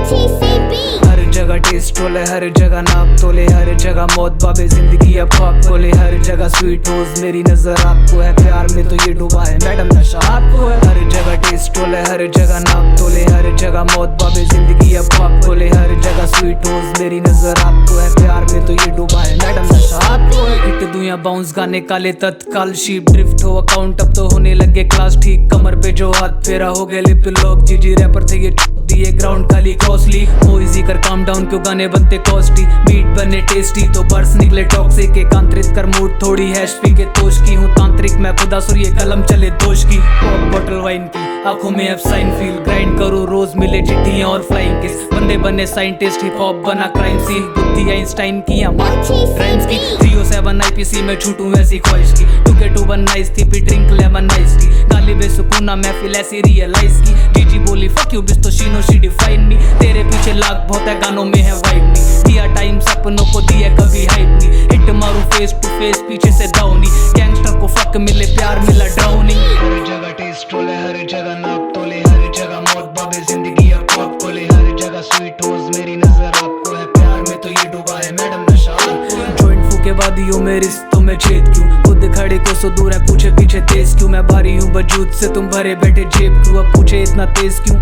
हर जगह टेस्ट रोले, हर जगह नाप तोले, हर जगह मौत बाबे जिंदगी अब खाक खोले, हर जगह स्वीट रोज मेरी नजर आपको है, प्यार में तो ये डूबा है मैडम नशा आपको है। हर जगह टेस्ट रोले, हर जगह नाप तोले, हर जगह मौत बाबे जिंदगी अब खाक खोले, हर जगह स्वीट रोज मेरी नजर आपको है, प्यार में तो ये डूबा है मैडम नशा आपको है। हिट दुनिया बाउंस गाने काले तत्काल शीप ड्रिफ्ट हो अकाउंट अब तो होने लगे क्लास ठीक, कमर पे जो हाथ फेरा हो गए लिप लॉक, जीजी रैपर थे ये दिए ग्राउंड खाली कॉस्टली, हो इजी कर काम डाउन क्यों गाने बनते कॉस्टली, बीट बने टेस्टी तो बर्ड्स निकले टॉक्सिक, एकांतरित कर मूड थोड़ी हैश पी के तोश की, हूँ तांत्रिक मैं खुदा सुर ये कलम चले दोष की, पॉप बॉटल वाइन की आंखों में अब साइन फील, ग्राइंड करूँ रोज मिले चिट्ठियां और फ्लाइंग किस, बंदे बने साइंटिस्ट हिप हॉप बना क्राइम सीन, बुद्धि आइंस्टाइन की राइम्स की, 307 IPC में छूटूं ऐसी ख्वाहिश की, 2K21 नाइस थी भी ड्रिंक लेमन आइस टी, गाली बेसुकूना महफिल ऐसी रियलाइज की, जीजी बोली फक यू बिस्तो शीनो शी डिफाइन मी, तेरे पीछे लाख बहुत है गानों में है वाइब नहीं, दिया टाइम सपनों को दिया कभी हाइप नहीं, हिट मारू फेस टू फेस पीछे से डाउनी, गैंगस्टर को फक मिले प्यार मिला ड्राउनिंग, हर जगह टेस्ट रोले, हर जगह नाप तोले, हर जगह मौत बाबे जिंदगी अब खाक खोले, हर जगह स्वीट रोज मेरी नजर आपको है, प्यार में तो ये डूबा है मैडम नशा आपको है। जॉइंट फूके वादियों में रिश्तों में छेद क्यों, खुद खड़े को सो दूर है पूछे पीछे तेज क्यों, मैं भारी हूँ वजूद से तुम भरे बैठे जेब क्यों, अब पूछे इतना तेज क्यों,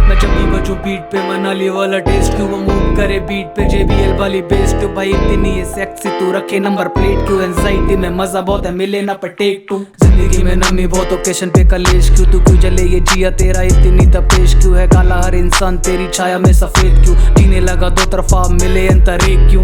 मैं जब भी बजूं बीट पे मनाली वाला टेस्ट क्यों, वो मूव करे बीट पे JBL वाली बेस क्यों, भाई इतनी ये सेक्सी तू रखे नंबर प्लेट क्यों, एंजाइटी में मजा बहुत है मिले ना पर टेक टू, जिंदगी में नमी बहुत ओकेशन पे कलेश क्यों, तू क्यों जले ये जिया तेरा इतनी तपेश क्यों है, काला हर इंसान तेरी छाया में सफेद क्यों, जीने लगा दो तरफा मिले अंतर एक क्यों।